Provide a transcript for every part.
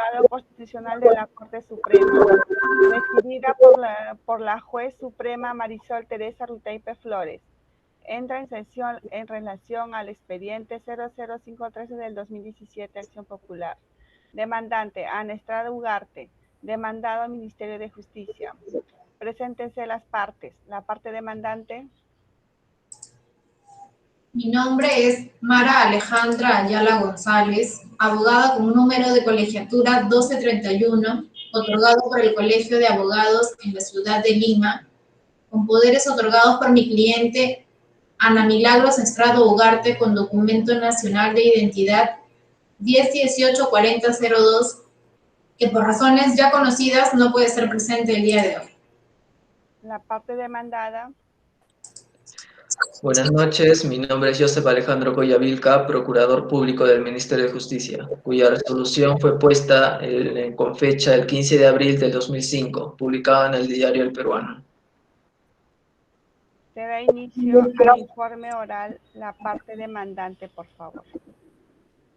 Juzgado Constitucional de la Corte Suprema, referida por la juez suprema Marisol Teresa Ruteipe Flores. Entra en sesión en relación al expediente 00513 del 2017, Acción Popular. Demandante, Ana Estrada Ugarte. Demandado, Ministerio de Justicia. Preséntense las partes. La parte demandante. Mi nombre es Mara Alejandra Ayala González, abogada con número de colegiatura 1231, otorgado por el Colegio de Abogados en la ciudad de Lima, con poderes otorgados por mi cliente Ana Milagros Estrada Ugarte, con documento nacional de identidad 10184002, que por razones ya conocidas no puede ser presente el día de hoy. La parte demandada. Buenas noches, mi nombre es Joseph Alejandro Coyavilca, Procurador Público del Ministerio de Justicia, cuya resolución fue puesta con fecha el 15 de abril del 2005, publicada en el Diario El Peruano. Se da inicio al informe oral. La parte demandante, por favor.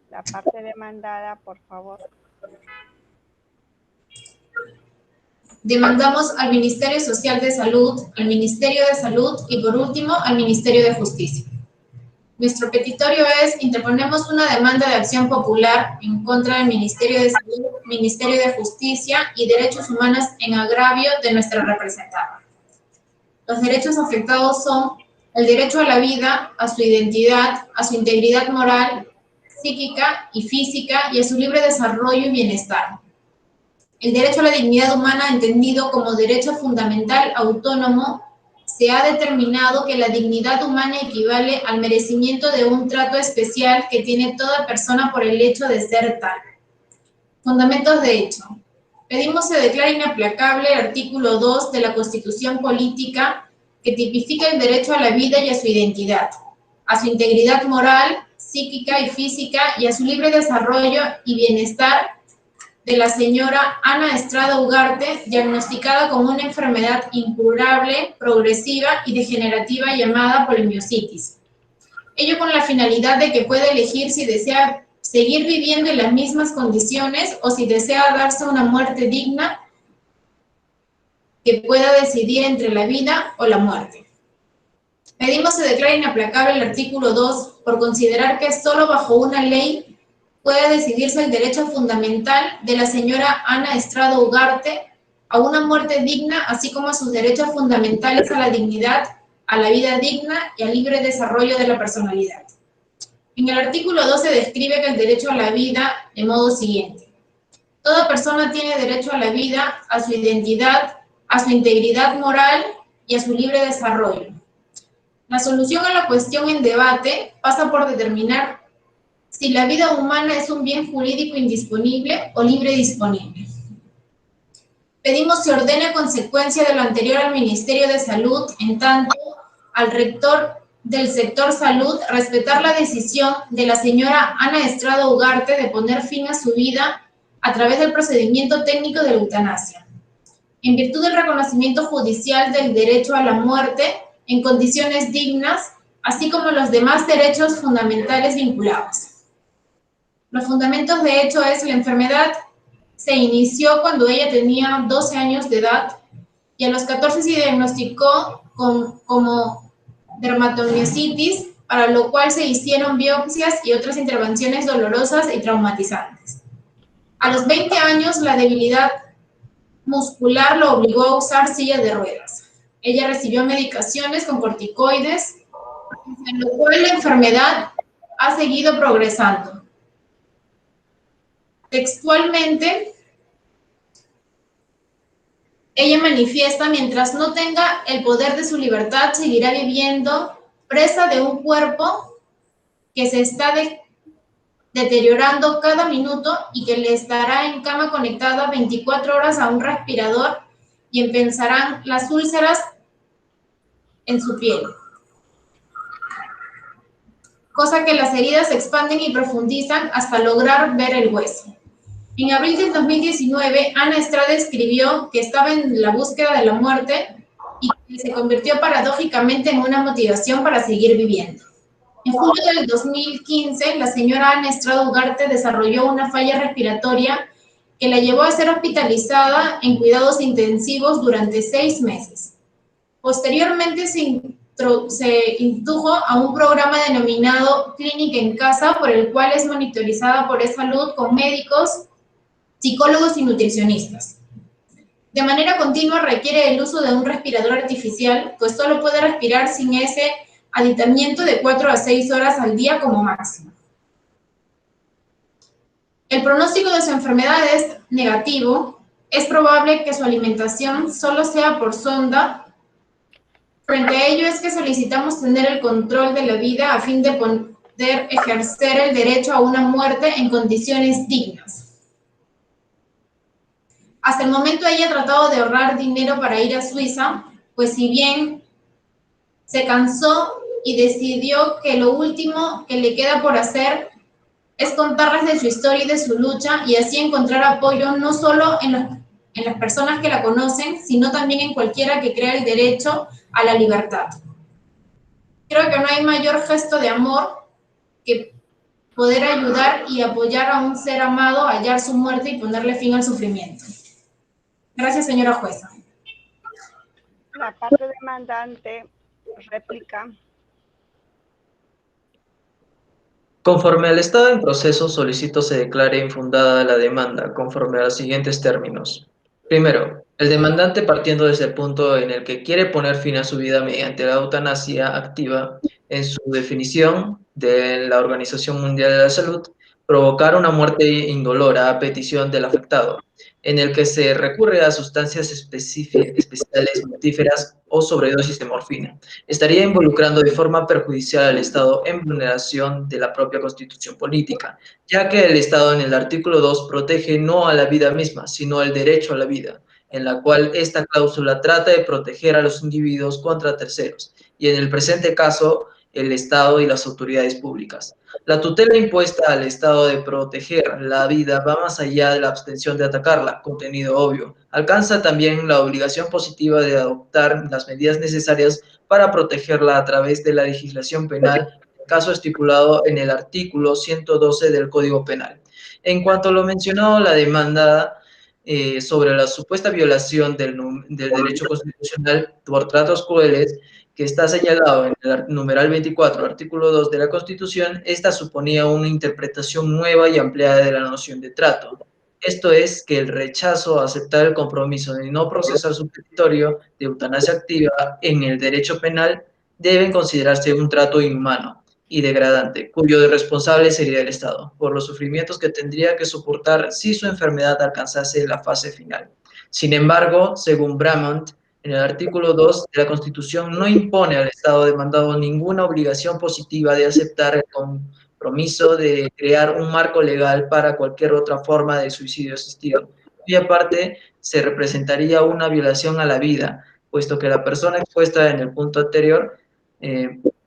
La parte demandada, por favor. Demandamos al Ministerio Social de Salud, al Ministerio de Salud y, por último, al Ministerio de Justicia. Nuestro petitorio es: interponemos una demanda de acción popular en contra del Ministerio de Salud, Ministerio de Justicia y Derechos Humanos en agravio de nuestra representada. Los derechos afectados son el derecho a la vida, a su identidad, a su integridad moral, psíquica y física y a su libre desarrollo y bienestar. El derecho a la dignidad humana, entendido como derecho fundamental autónomo, se ha determinado que la dignidad humana equivale al merecimiento de un trato especial que tiene toda persona por el hecho de ser tal. Fundamentos de hecho. Pedimos se declare inaplacable el artículo 2 de la Constitución Política, que tipifica el derecho a la vida y a su identidad, a su integridad moral, psíquica y física y a su libre desarrollo y bienestar, de la señora Ana Estrada Ugarte, diagnosticada con una enfermedad incurable, progresiva y degenerativa llamada polimiositis. Ello con la finalidad de que pueda elegir si desea seguir viviendo en las mismas condiciones o si desea darse una muerte digna, que pueda decidir entre la vida o la muerte. Pedimos se declare inaplacable el artículo 2 por considerar que solo bajo una ley puede decidirse el derecho fundamental de la señora Ana Estrada Ugarte a una muerte digna, así como a sus derechos fundamentales a la dignidad, a la vida digna y al libre desarrollo de la personalidad. En el artículo 2 se describe que el derecho a la vida de modo siguiente: toda persona tiene derecho a la vida, a su identidad, a su integridad moral y a su libre desarrollo. La solución a la cuestión en debate pasa por determinar si la vida humana es un bien jurídico indisponible o libre disponible. Pedimos se ordene a consecuencia de lo anterior al Ministerio de Salud, en tanto al rector del sector salud, respetar la decisión de la señora Ana Estrada Ugarte de poner fin a su vida a través del procedimiento técnico de la eutanasia, en virtud del reconocimiento judicial del derecho a la muerte en condiciones dignas, así como los demás derechos fundamentales vinculados. Los fundamentos de hecho es: la enfermedad se inició cuando ella tenía 12 años de edad y a los 14 se diagnosticó como dermatomiositis, para lo cual se hicieron biopsias y otras intervenciones dolorosas y traumatizantes. A los 20 años la debilidad muscular lo obligó a usar silla de ruedas. Ella recibió medicaciones con corticoides, en lo cual la enfermedad ha seguido progresando. Textualmente, ella manifiesta: mientras no tenga el poder de su libertad, seguirá viviendo presa de un cuerpo que se está deteriorando cada minuto y que le estará en cama conectada 24 horas a un respirador y empezarán las úlceras en su piel, cosa que las heridas se expanden y profundizan hasta lograr ver el hueso. En abril del 2019, Ana Estrada escribió que estaba en la búsqueda de la muerte y que se convirtió paradójicamente en una motivación para seguir viviendo. En julio del 2015, la señora Ana Estrada Ugarte desarrolló una falla respiratoria que la llevó a ser hospitalizada en cuidados intensivos durante 6 meses. Posteriormente se indujo a un programa denominado Clínica en Casa, por el cual es monitorizada por eSalud con médicos, psicólogos y nutricionistas. De manera continua requiere el uso de un respirador artificial, pues solo puede respirar sin ese aditamiento de 4 a 6 horas al día como máximo. El pronóstico de su enfermedad es negativo. Es probable que su alimentación solo sea por sonda. Frente a ello es que solicitamos tener el control de la vida a fin de poder ejercer el derecho a una muerte en condiciones dignas. Hasta el momento ella ha tratado de ahorrar dinero para ir a Suiza, pues si bien se cansó y decidió que lo último que le queda por hacer es contarles de su historia y de su lucha y así encontrar apoyo no solo en las personas que la conocen, sino también en cualquiera que crea el derecho a la libertad. Creo que no hay mayor gesto de amor que poder ayudar y apoyar a un ser amado a hallar su muerte y ponerle fin al sufrimiento. Gracias, señora jueza. La parte demandante réplica. Conforme al estado en proceso, solicito se declare infundada la demanda, conforme a los siguientes términos. Primero, el demandante, partiendo desde el punto en el que quiere poner fin a su vida mediante la eutanasia activa, en su definición de la Organización Mundial de la Salud, provocar una muerte indolora a petición del afectado, en el que se recurre a sustancias especiales mortíferas o sobredosis de morfina, estaría involucrando de forma perjudicial al Estado en vulneración de la propia Constitución política, ya que el Estado en el artículo 2 protege no a la vida misma, sino el derecho a la vida, en la cual esta cláusula trata de proteger a los individuos contra terceros, y en el presente caso, el Estado y las autoridades públicas. La tutela impuesta al Estado de proteger la vida va más allá de la abstención de atacarla, contenido obvio. Alcanza también la obligación positiva de adoptar las medidas necesarias para protegerla a través de la legislación penal, caso estipulado en el artículo 112 del Código Penal. En cuanto a lo mencionado, la demanda sobre la supuesta violación del derecho constitucional por tratos crueles, que está señalado en el numeral 24, artículo 2 de la Constitución, esta suponía una interpretación nueva y ampliada de la noción de trato. Esto es que el rechazo a aceptar el compromiso de no procesar su petitorio de eutanasia activa en el derecho penal debe considerarse un trato inhumano y degradante, cuyo responsable sería el Estado, por los sufrimientos que tendría que soportar si su enfermedad alcanzase la fase final. Sin embargo, según Bramont, en el artículo 2 de la Constitución no impone al Estado demandado ninguna obligación positiva de aceptar el compromiso de crear un marco legal para cualquier otra forma de suicidio asistido, y aparte se representaría una violación a la vida, puesto que la persona expuesta en el punto anterior,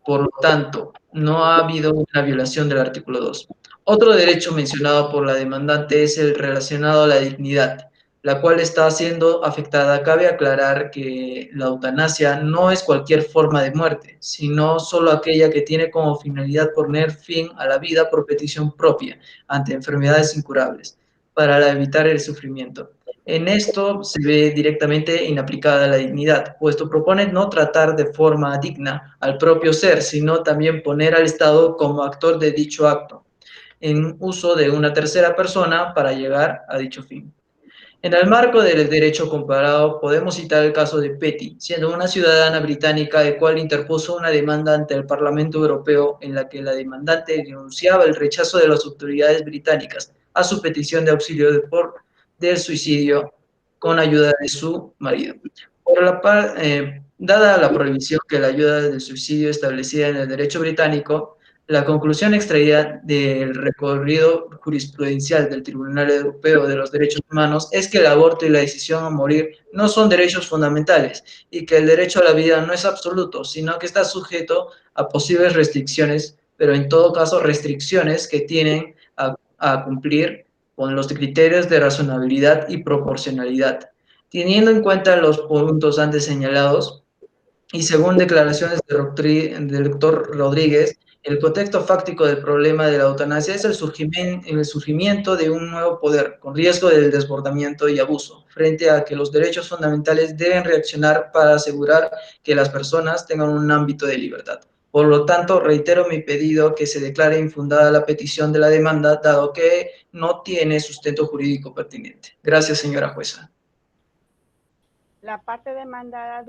por lo tanto, no ha habido una violación del artículo 2. Otro derecho mencionado por la demandante es el relacionado a la dignidad, la cual está siendo afectada. Cabe aclarar que la eutanasia no es cualquier forma de muerte, sino solo aquella que tiene como finalidad poner fin a la vida por petición propia ante enfermedades incurables, para evitar el sufrimiento. En esto se ve directamente inaplicada la dignidad, puesto propone no tratar de forma digna al propio ser, sino también poner al Estado como actor de dicho acto, en uso de una tercera persona para llegar a dicho fin. En el marco del derecho comparado, podemos citar el caso de Petty, siendo una ciudadana británica el cual interpuso una demanda ante el Parlamento Europeo en la que la demandante denunciaba el rechazo de las autoridades británicas a su petición de auxilio del suicidio con ayuda de su marido. Dada la prohibición que la ayuda del suicidio establecida en el derecho británico, la conclusión extraída del recorrido jurisprudencial del Tribunal Europeo de los Derechos Humanos es que el aborto y la decisión a morir no son derechos fundamentales y que el derecho a la vida no es absoluto, sino que está sujeto a posibles restricciones, pero en todo caso restricciones que tienen a cumplir con los criterios de razonabilidad y proporcionalidad. Teniendo en cuenta los puntos antes señalados, y según declaraciones del doctor Rodríguez, El contexto fáctico del problema de la eutanasia es el surgimiento de un nuevo poder, con riesgo del desbordamiento y abuso, frente a que los derechos fundamentales deben reaccionar para asegurar que las personas tengan un ámbito de libertad. Por lo tanto, reitero mi pedido que se declare infundada la petición de la demanda, dado que no tiene sustento jurídico pertinente. Gracias, señora jueza. La parte demandada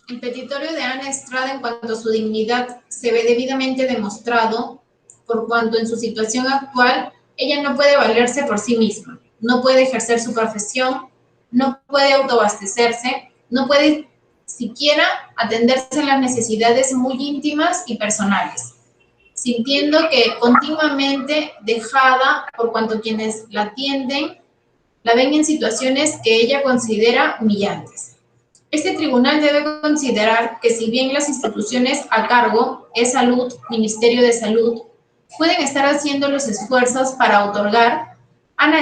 El petitorio de Ana Estrada en cuanto a su dignidad se ve debidamente demostrado por cuanto en su situación actual ella no puede valerse por sí misma, no puede ejercer su profesión, no puede autoabastecerse, no puede siquiera atenderse a las necesidades muy íntimas y personales, sintiendo que continuamente dejada por cuanto quienes la atienden la ven en situaciones que ella considera humillantes. Este tribunal debe considerar que si bien las instituciones a cargo, salud, Ministerio de Salud, pueden estar haciendo los esfuerzos para otorgar a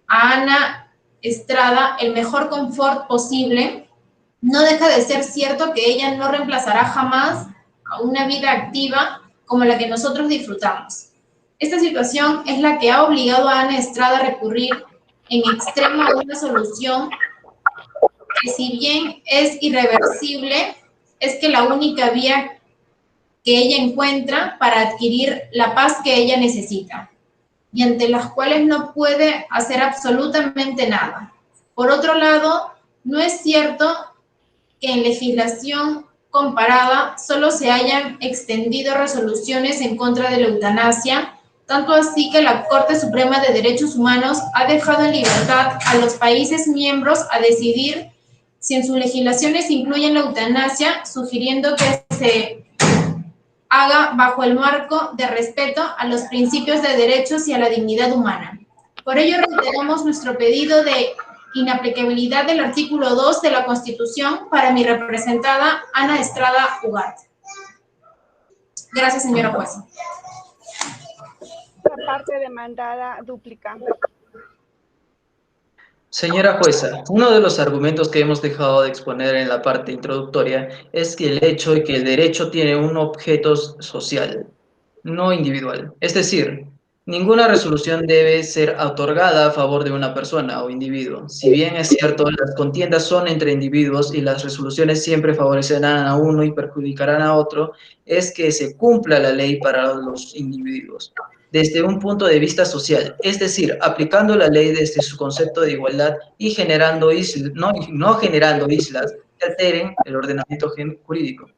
Ana Estrada el mejor confort posible, no deja de ser cierto que ella no reemplazará jamás a una vida activa como la que nosotros disfrutamos. Esta situación es la que ha obligado a Ana Estrada a recurrir en extremo a una solución que si bien es irreversible, es que la única vía que ella encuentra para adquirir la paz que ella necesita y ante las cuales no puede hacer absolutamente nada. Por otro lado, no es cierto que en legislación comparada solo se hayan extendido resoluciones en contra de la eutanasia, tanto así que la Corte Suprema de Derechos Humanos ha dejado en libertad a los países miembros a decidir si en sus legislaciones incluyen la eutanasia, sugiriendo que se haga bajo el marco de respeto a los principios de derechos y a la dignidad humana. Por ello, reiteramos nuestro pedido de inaplicabilidad del artículo 2 de la Constitución para mi representada Ana Estrada Ugarte. Gracias, señora jueza. La parte demandada duplica. Señora jueza, uno de los argumentos que hemos dejado de exponer en la parte introductoria es que el hecho de que el derecho tiene un objeto social, no individual. Es decir, ninguna resolución debe ser otorgada a favor de una persona o individuo. Si bien es cierto, las contiendas son entre individuos y las resoluciones siempre favorecerán a uno y perjudicarán a otro, es que se cumpla la ley para los individuos desde un punto de vista social, es decir, aplicando la ley desde su concepto de igualdad y generando no generando islas que alteren el ordenamiento jurídico.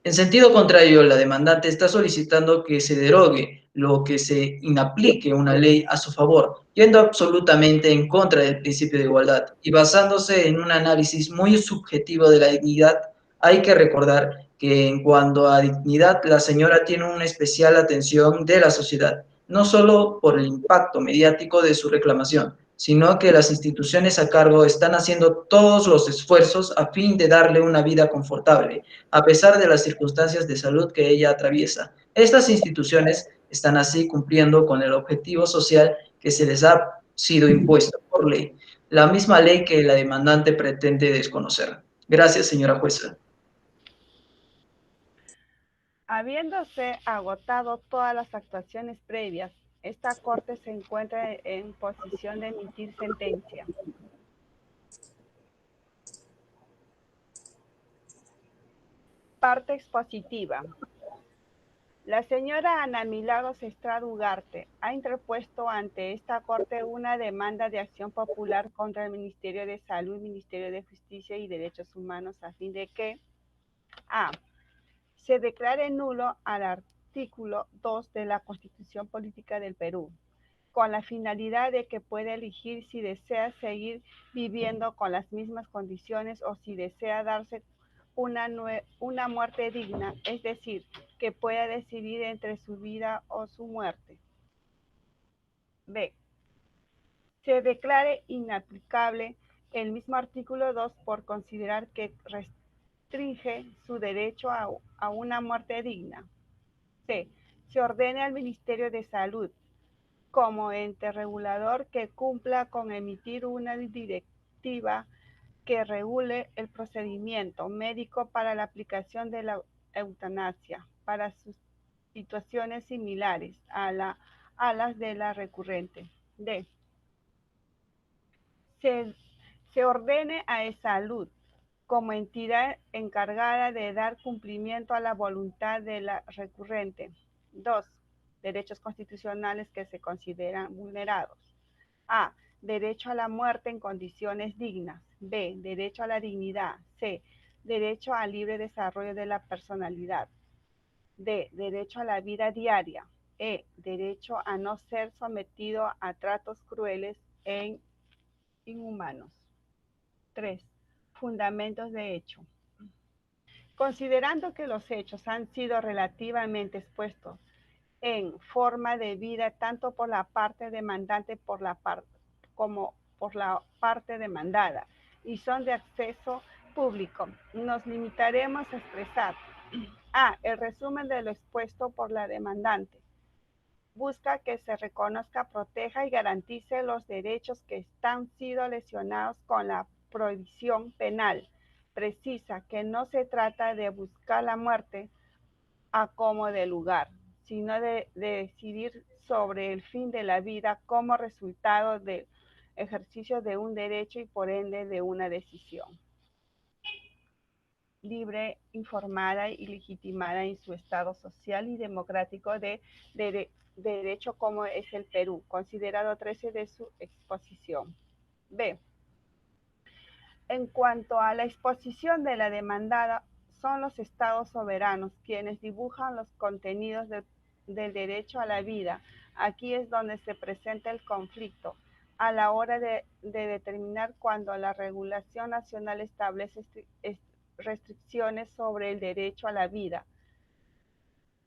En sentido contrario, la demandante está solicitando que se derogue lo que se inaplique una ley a su favor, yendo absolutamente en contra del principio de igualdad y basándose en un análisis muy subjetivo de la dignidad. Hay que recordar que en cuanto a dignidad, la señora tiene una especial atención de la sociedad, no solo por el impacto mediático de su reclamación, sino que las instituciones a cargo están haciendo todos los esfuerzos a fin de darle una vida confortable, a pesar de las circunstancias de salud que ella atraviesa. Estas instituciones están así cumpliendo con el objetivo social que se les ha sido impuesto por ley, la misma ley que la demandante pretende desconocer. Gracias, señora jueza. Habiéndose agotado todas las actuaciones previas, esta Corte se encuentra en posición de emitir sentencia. Parte expositiva. La señora Ana Milagros Estrada Ugarte ha interpuesto ante esta Corte una demanda de acción popular contra el Ministerio de Salud, Ministerio de Justicia y Derechos Humanos a fin de que a. Se declare nulo al artículo 2 de la Constitución Política del Perú, con la finalidad de que pueda elegir si desea seguir viviendo con las mismas condiciones o si desea darse una muerte digna, es decir, que pueda decidir entre su vida o su muerte. B. Se declare inaplicable el mismo artículo 2 por considerar que restringe su derecho a una muerte digna. C. Se ordene al Ministerio de Salud como ente regulador que cumpla con emitir una directiva que regule el procedimiento médico para la aplicación de la eutanasia para sus situaciones similares a las de la recurrente. D. Se ordene a Salud como entidad encargada de dar cumplimiento a la voluntad de la recurrente. 2. Derechos constitucionales que se consideran vulnerados. A. Derecho a la muerte en condiciones dignas. B. Derecho a la dignidad. C. Derecho al libre desarrollo de la personalidad. D. Derecho a la vida diaria. E. Derecho a no ser sometido a tratos crueles e inhumanos. 3. Fundamentos de hecho. Considerando que los hechos han sido relativamente expuestos en forma de vida tanto por la parte demandante como por la parte demandada y son de acceso público, nos limitaremos a expresar A. El resumen de lo expuesto por la demandante. Busca que se reconozca, proteja y garantice los derechos que están sido lesionados con la prohibición penal. Precisa que no se trata de buscar la muerte a como de lugar, sino de decidir sobre el fin de la vida como resultado del ejercicio de un derecho y por ende de una decisión libre, informada y legitimada en su estado social y democrático de derecho como es el Perú, considerado 13 de su exposición. B. En cuanto a la exposición de la demandada, son los estados soberanos quienes dibujan los contenidos del derecho a la vida. Aquí es donde se presenta el conflicto a la hora de determinar cuando la regulación nacional establece restricciones sobre el derecho a la vida.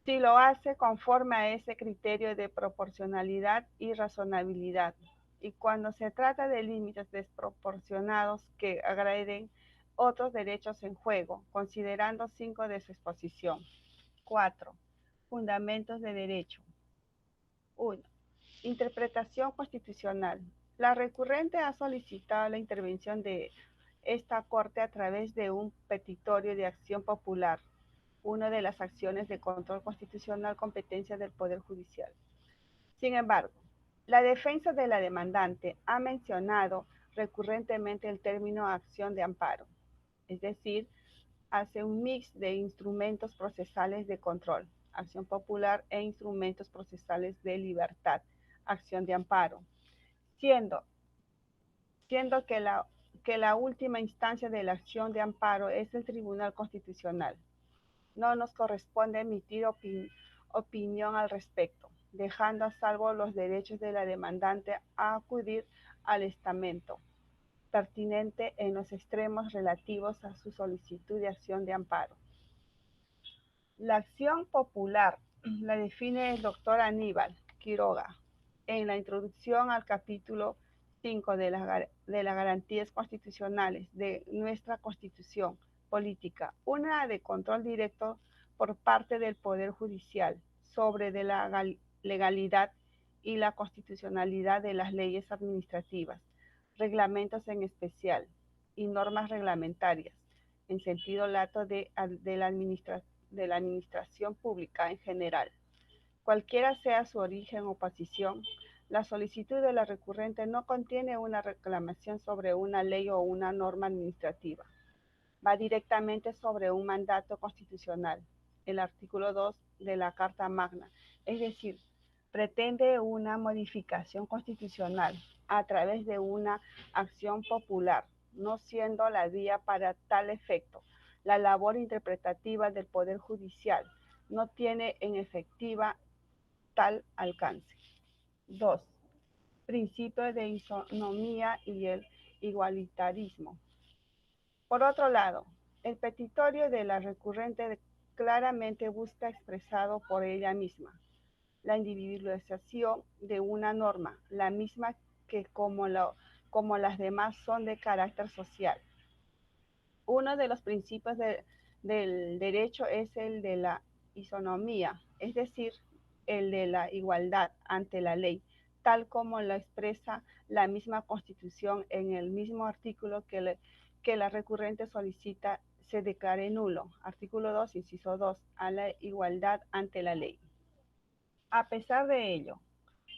Si lo hace conforme a ese criterio de proporcionalidad y razonabilidad. Y cuando se trata de límites desproporcionados que agreden otros derechos en juego, considerando 5 de su exposición. 4. Fundamentos de derecho. 1. Interpretación constitucional. La recurrente ha solicitado la intervención de esta Corte a través de un petitorio de acción popular, una de las acciones de control constitucional competencia del Poder Judicial. Sin embargo, la defensa de la demandante ha mencionado recurrentemente el término acción de amparo, es decir, hace un mix de instrumentos procesales de control, acción popular e instrumentos procesales de libertad, acción de amparo, siendo que la última instancia de la acción de amparo es el Tribunal Constitucional. No nos corresponde emitir opinión al respecto, dejando a salvo los derechos de la demandante a acudir al estamento pertinente en los extremos relativos a su solicitud de acción de amparo. La acción popular la define el doctor Aníbal Quiroga en la introducción al capítulo 5 de las garantías constitucionales de nuestra Constitución política, una de control directo por parte del Poder Judicial sobre de la legalidad y la constitucionalidad de las leyes administrativas, reglamentos en especial y normas reglamentarias, en sentido lato de la administración pública en general. Cualquiera sea su origen o posición, la solicitud de la recurrente no contiene una reclamación sobre una ley o una norma administrativa. Va directamente sobre un mandato constitucional, el artículo 2 de la Carta Magna, es decir, pretende una modificación constitucional a través de una acción popular, no siendo la vía para tal efecto. La labor interpretativa del Poder Judicial no tiene en efectiva tal alcance. 2. Principio de isonomía y el igualitarismo. Por otro lado, el petitorio de la recurrente claramente busca expresado por ella misma la individualización de una norma, la misma que como las demás son de carácter social. Uno de los principios del derecho es el de la isonomía, es decir, el de la igualdad ante la ley, tal como lo expresa la misma Constitución en el mismo artículo que la recurrente solicita se declare nulo. Artículo 2, inciso 2, a la igualdad ante la ley. A pesar de ello,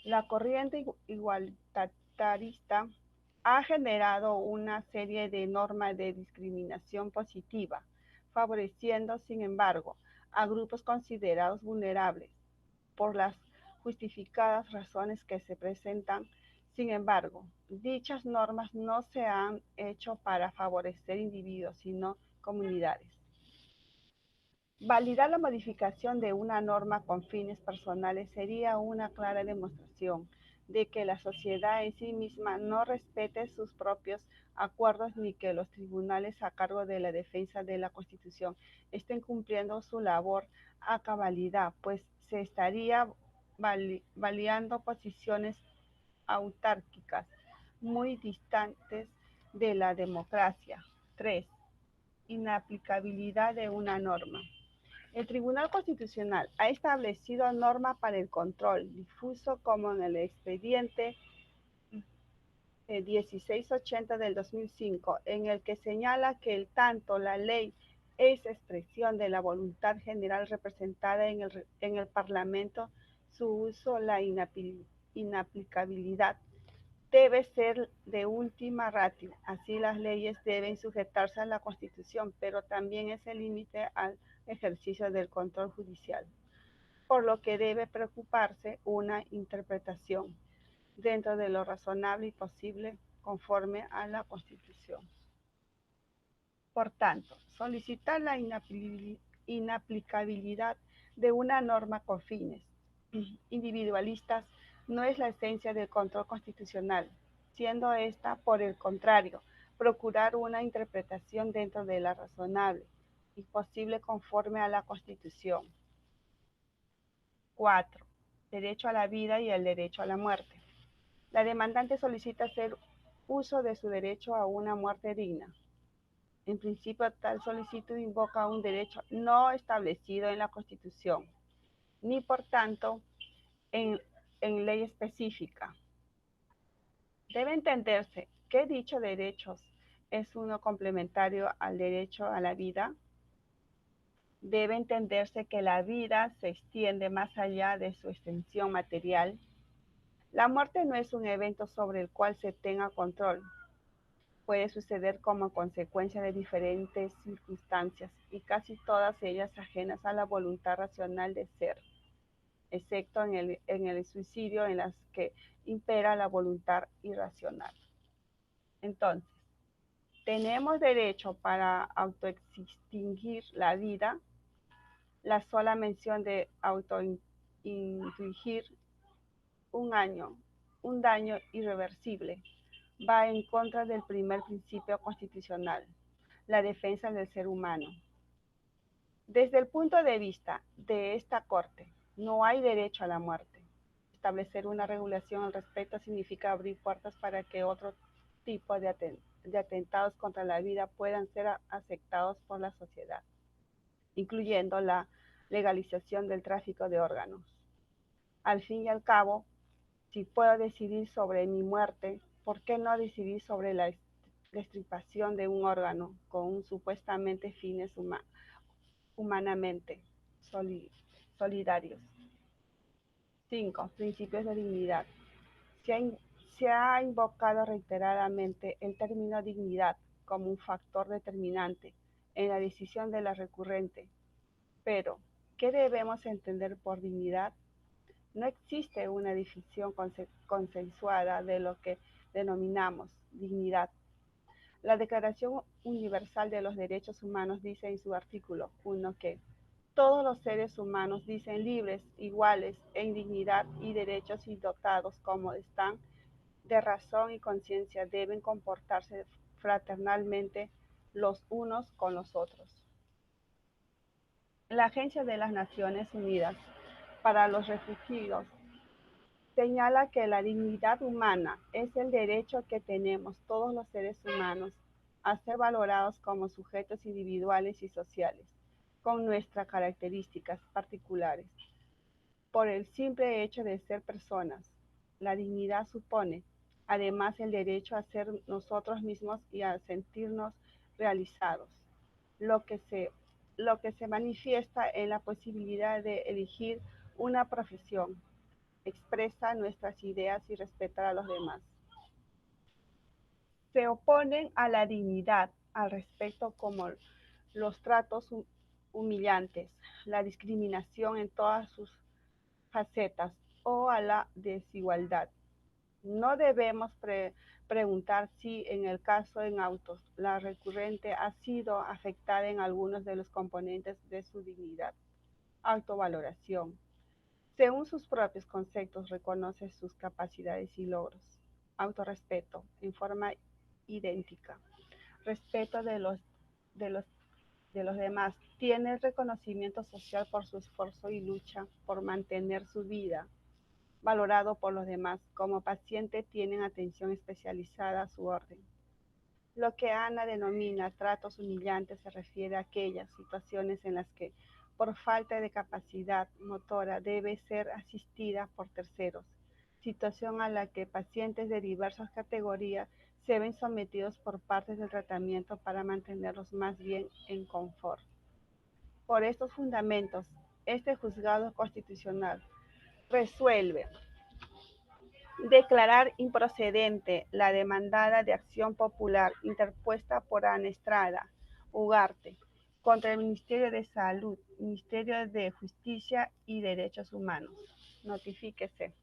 la corriente igualitarista ha generado una serie de normas de discriminación positiva, favoreciendo, sin embargo, a grupos considerados vulnerables por las justificadas razones que se presentan. Sin embargo, dichas normas no se han hecho para favorecer individuos, sino comunidades. Validar la modificación de una norma con fines personales sería una clara demostración de que la sociedad en sí misma no respete sus propios acuerdos ni que los tribunales a cargo de la defensa de la Constitución estén cumpliendo su labor a cabalidad, pues se estaría validando posiciones autárquicas muy distantes de la democracia. 3. Inaplicabilidad de una norma. El Tribunal Constitucional ha establecido normas para el control difuso como en el expediente 1680 del 2005, en el que señala que tanto la ley es expresión de la voluntad general representada en el Parlamento, su uso, la inaplicabilidad debe ser de última ratio. Así las leyes deben sujetarse a la Constitución, pero también es el límite al ejercicio del control judicial, por lo que debe preocuparse una interpretación dentro de lo razonable y posible conforme a la Constitución. Por tanto, solicitar la inaplicabilidad de una norma con fines individualistas no es la esencia del control constitucional, siendo esta, por el contrario, procurar una interpretación dentro de la razonable y posible conforme a la Constitución. 4. Derecho a la vida y el derecho a la muerte. La demandante solicita hacer uso de su derecho a una muerte digna. En principio, tal solicitud invoca un derecho no establecido en la Constitución, ni por tanto en ley específica. Debe entenderse que dicho derecho es uno complementario al derecho a la vida. Debe entenderse que la vida se extiende más allá de su extensión material. La muerte no es un evento sobre el cual se tenga control. Puede suceder como consecuencia de diferentes circunstancias y casi todas ellas ajenas a la voluntad racional de ser, excepto en el suicidio en las que impera la voluntad irracional. Entonces, tenemos derecho para autoextinguir la vida. La sola mención de autoinfligir un daño irreversible va en contra del primer principio constitucional, la defensa del ser humano. Desde el punto de vista de esta Corte, no hay derecho a la muerte. Establecer una regulación al respecto significa abrir puertas para que otro tipo de atentados contra la vida puedan ser aceptados por la sociedad, incluyendo la legalización del tráfico de órganos. Al fin y al cabo, si puedo decidir sobre mi muerte, ¿por qué no decidir sobre la extirpación de un órgano con supuestamente fines humanamente solidarios? 5. Principios de dignidad. Se ha invocado reiteradamente el término dignidad como un factor determinante en la decisión de la recurrente. Pero, ¿qué debemos entender por dignidad? No existe una definición consensuada de lo que denominamos dignidad. La Declaración Universal de los Derechos Humanos dice en su artículo 1 que todos los seres humanos dicen libres, iguales en dignidad y derechos y dotados como están de razón y conciencia, deben comportarse fraternalmente los unos con los otros. La Agencia de las Naciones Unidas para los Refugiados señala que la dignidad humana es el derecho que tenemos todos los seres humanos a ser valorados como sujetos individuales y sociales, con nuestras características particulares. Por el simple hecho de ser personas, la dignidad supone, además, el derecho a ser nosotros mismos y a sentirnos realizados, lo que se manifiesta en la posibilidad de elegir una profesión, expresa nuestras ideas y respetar a los demás. Se oponen a la dignidad, al respeto como los tratos humillantes, la discriminación en todas sus facetas o a la desigualdad. No debemos preguntar si en el caso en autos, la recurrente ha sido afectada en algunos de los componentes de su dignidad. Autovaloración. Según sus propios conceptos, reconoce sus capacidades y logros. Autorrespeto, en forma idéntica. Respeto de los demás. Tiene reconocimiento social por su esfuerzo y lucha por mantener su vida, valorado por los demás. Como paciente tienen atención especializada a su orden. Lo que Ana denomina tratos humillantes se refiere a aquellas situaciones en las que, por falta de capacidad motora, debe ser asistida por terceros, situación a la que pacientes de diversas categorías se ven sometidos por parte del tratamiento para mantenerlos más bien en confort. Por estos fundamentos, este juzgado constitucional resuelve declarar improcedente la demanda de acción popular interpuesta por Ana Estrada Ugarte contra el Ministerio de Salud, Ministerio de Justicia y Derechos Humanos. Notifíquese.